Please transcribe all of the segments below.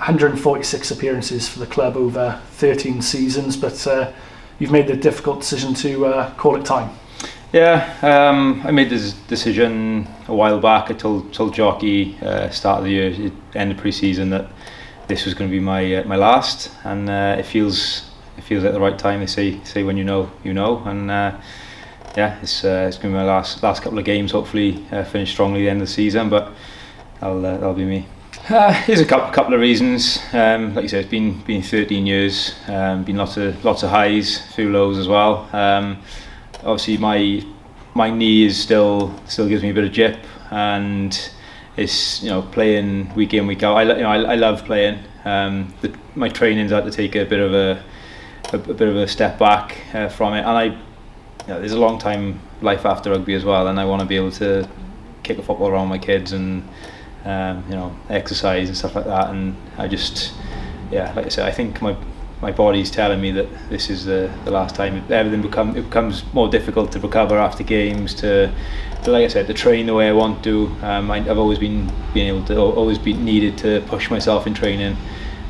146 appearances for the club over 13 seasons, but you've made the difficult decision to call it time. Yeah, I made this decision a while back. I told Jockey start of the year, end of pre-season, that this was going to be my last, and it feels at the right time. They say when you know, and yeah, it's going to be my last couple of games. Hopefully, finish strongly at the end of the season, but that'll be me. There's a couple of reasons. Like you said, it's been 13 years. Been lots of highs, a few lows as well. Obviously, my knee is still gives me a bit of jip, and it's playing week in, week out. I love playing. My training's had to take a bit of a step back from it, and there's a long time life after rugby as well, and I want to be able to kick a football around my kids and exercise and stuff like that. And I just, like I said, I think my body's telling me that this is the last time. Everything becomes more difficult to recover after games, to like I said, to train the way I want to. I've always been needed to push myself in training,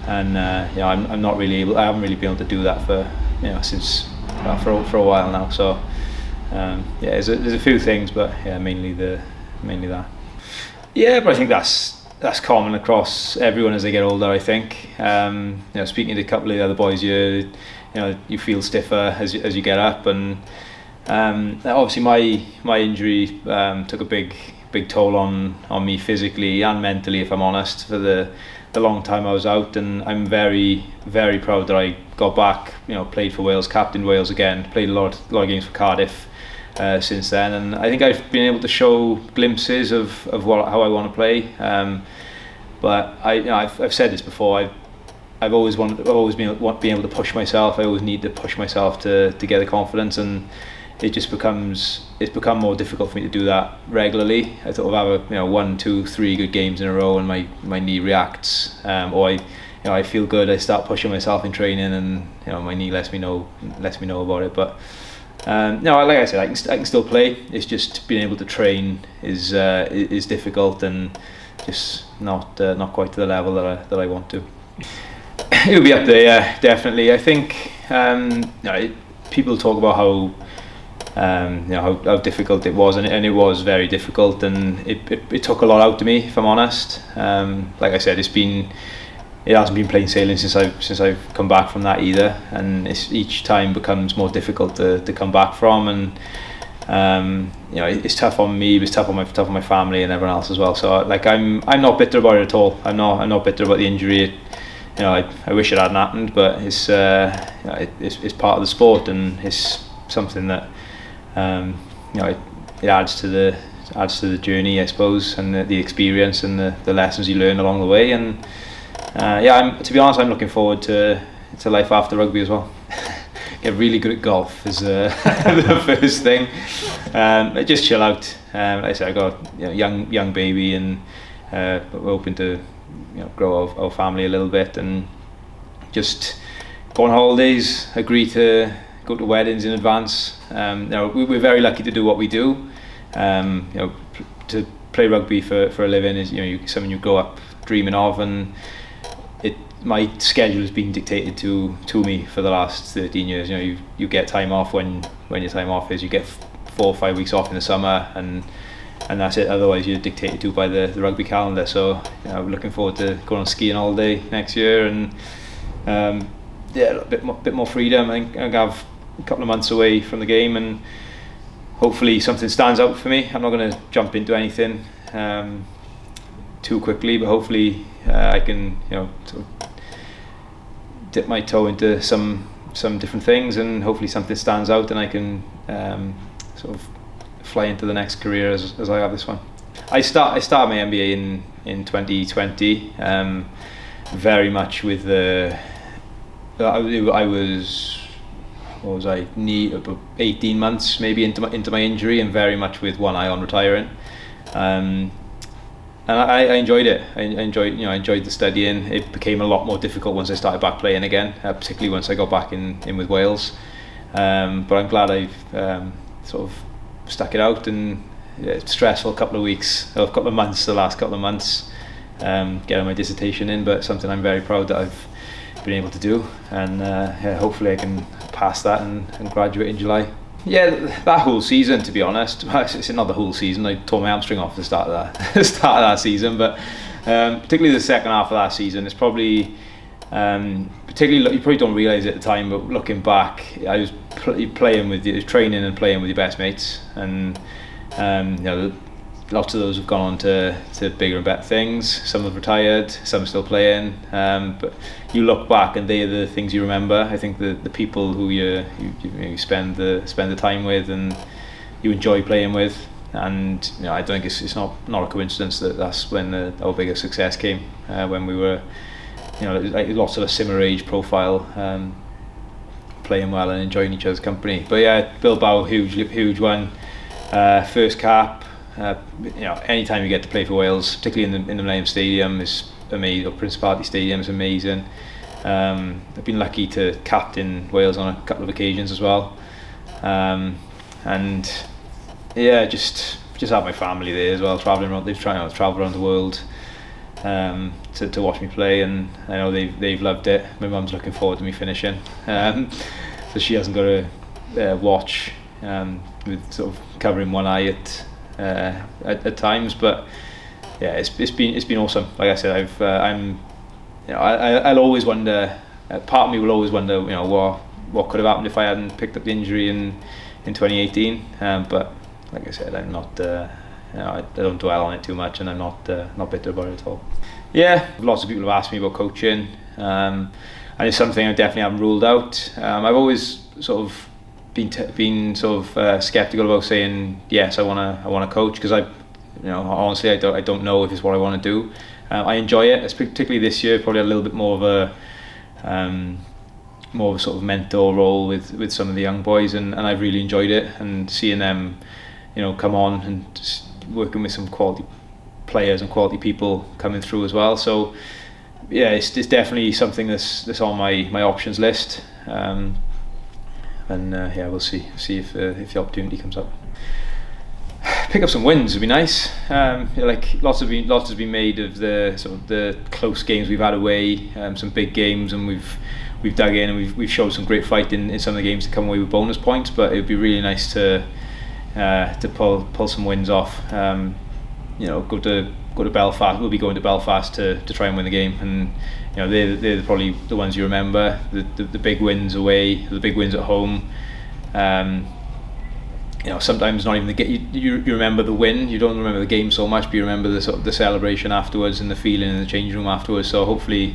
and I'm not really able. I haven't really been able to do that for for a while now. So there's a few things, but mainly that. Yeah, but I think that's common across everyone as they get older. I think speaking to a couple of the other boys, you feel stiffer as you get up, and obviously my injury took a big toll on me physically and mentally, if I'm honest, for the long time I was out. And I'm very, very proud that I got back, played for Wales, captained Wales again, played a lot of games for Cardiff since then, and I think I've been able to show glimpses of how I want to play. But I've said this before. I've always been able to push myself. I always need to push myself to get the confidence, and it's become more difficult for me to do that regularly. I sort of have 1, 2, 3 good games in a row, and my knee reacts, or I feel good. I start pushing myself in training, and my knee lets me know about it. But like I said, I can still play. It's just being able to train is difficult, and just not quite to the level that I want to. It'll be up there, definitely. I think people talk about how difficult it was, and it was very difficult, and it took a lot out of me, if I'm honest. Like I said, it hasn't been plain sailing since I've come back from that either, and each time becomes more difficult to come back from, and it's tough on me, it's tough on my family and everyone else as well. So I'm not bitter about it at all. I'm not bitter about the injury. I wish it hadn't happened, but it's part of the sport, and it's something that it adds to the journey, I suppose, and the experience and the lessons you learn along the way. And to be honest, I'm looking forward to life after rugby as well. Get really good at golf is the first thing. Just chill out. Like I said, I got a young baby, and we're hoping to grow our family a little bit, and just go on holidays. Agree to go to weddings in advance. We're very lucky to do what we do. To play rugby for a living is something you grow up dreaming of, and my schedule has been dictated to me for the last 13 years. You get time off when your time off is. You get 4 or 5 weeks off in the summer, and that's it. Otherwise, you're dictated to by the rugby calendar. So we're looking forward to going on skiing holiday next year, and a bit more freedom. I think I'll have a couple of months away from the game, and hopefully something stands out for me. I'm not going to jump into anything too quickly, but hopefully I can sort of dip my toe into some different things, and hopefully something stands out, and I can sort of fly into the next career as I have this one. I started my MBA in 2020, very much with I was 18 months maybe into my injury, and very much with one eye on retiring. And I enjoyed it. I enjoyed the studying. It became a lot more difficult once I started back playing again, particularly once I got back in with Wales. But I'm glad I've sort of stuck it out, and stressful couple of weeks, or couple of months, the last couple of months. getting my dissertation in, but something I'm very proud that I've been able to do, and hopefully I can pass that and graduate in July. Yeah, that whole season, to be honest, it's not the whole season. I tore my hamstring off at the start of that season, but particularly the second half of that season, it's probably particularly, you probably don't realise it at the time, but looking back, I was training and playing with your best mates, and lots of those have gone on to bigger and better things. Some have retired, some are still playing, but you look back and they're the things you remember. I think the people who you spend the time with and you enjoy playing with, and I don't think it's not a coincidence that that's when our biggest success came, when we were like lots of a similar age profile, playing well and enjoying each other's company. But yeah, Bilbao, huge one, first cap. Anytime you get to play for Wales, particularly in the Millennium Stadium, is amazing, or Principality Stadium is amazing. I've been lucky to captain Wales on a couple of occasions as well, and yeah, just have my family there as well. Traveling around, they've tried to travel around the world to watch me play, and I know they've loved it. My mum's looking forward to me finishing, so she hasn't got to watch with sort of covering one eye at times. But yeah, it's been awesome. Like I said, I'll always wonder. Part of me will always wonder, what could have happened if I hadn't picked up the injury in 2018. But like I said, I'm not. I don't dwell on it too much, and I'm not bitter about it at all. Yeah, lots of people have asked me about coaching, and it's something I definitely haven't ruled out. I've always sort of been skeptical about saying yes, I want to coach, because honestly I don't know if it's what I want to do. I enjoy it, particularly this year. Probably a little bit more of a sort of mentor role with some of the young boys, and I've really enjoyed it, and seeing them come on and just working with some quality players and quality people coming through as well. So yeah, it's definitely something that's on my options list. We'll see if the opportunity comes up. Pick up some wins would be nice. Lots has been made of the close games we've had away, some big games, and we've dug in and we've showed some great fight in some of the games to come away with bonus points. But it would be really nice to pull some wins off. Go to Belfast. We'll be going to Belfast to try and win the game, and they're probably the ones you remember. The big wins away, the big wins at home. Sometimes not even you remember the win. You don't remember the game so much, but you remember the celebration afterwards and the feeling in the changing room afterwards. So hopefully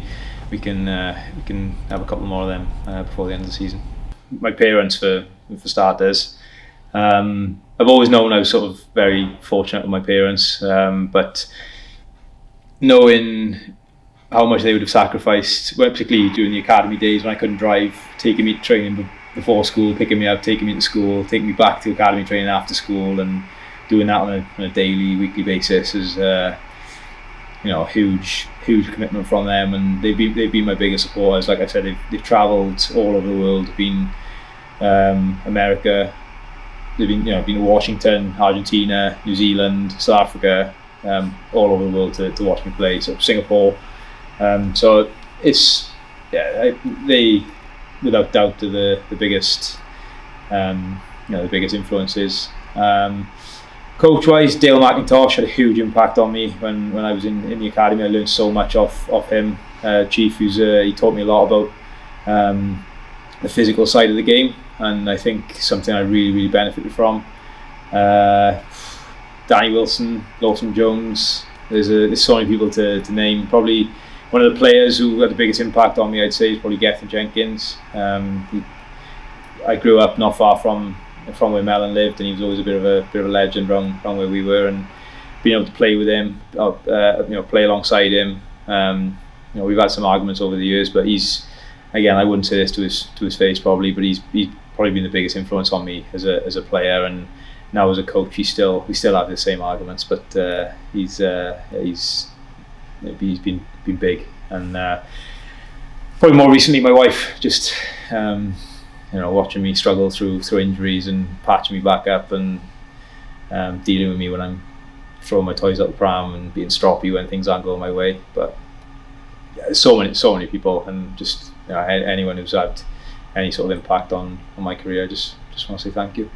we can have a couple more of them before the end of the season. My parents, for starters. I've always known I was sort of very fortunate with my parents, but knowing how much they would have sacrificed, particularly during the academy days when I couldn't drive, taking me to training before school, picking me up, taking me to school, taking me back to academy training after school, and doing that on a daily, weekly basis is a huge commitment from them, and they've been my biggest supporters. Like I said, they've travelled all over the world, been America. They've been to Washington, Argentina, New Zealand, South Africa, all over the world to watch me play. So Singapore. So it's they without doubt are the biggest the biggest influences. Coach wise, Dale McIntosh had a huge impact on me when I was in the academy. I learned so much off him. Chief, he taught me a lot about the physical side of the game, and I think something I really benefited from. Danny Wilson, Lawson Jones, there's so many people to name. Probably one of the players who had the biggest impact on me, I'd say, is probably Ellis Jenkins. I grew up not far from where Mellon lived, and he was always a bit of a legend around where we were, and being able to play with him, play alongside him. We've had some arguments over the years, but he's, again, I wouldn't say this to his face probably, but he's probably been the biggest influence on me as a player, and now as a coach, we still have the same arguments, but he's been big. And probably more recently, my wife, just watching me struggle through injuries and patching me back up, and dealing with me when I'm throwing my toys out the pram and being stroppy when things aren't going my way. But yeah, so many people, and just anyone who's had any sort of impact on my career, just want to say thank you.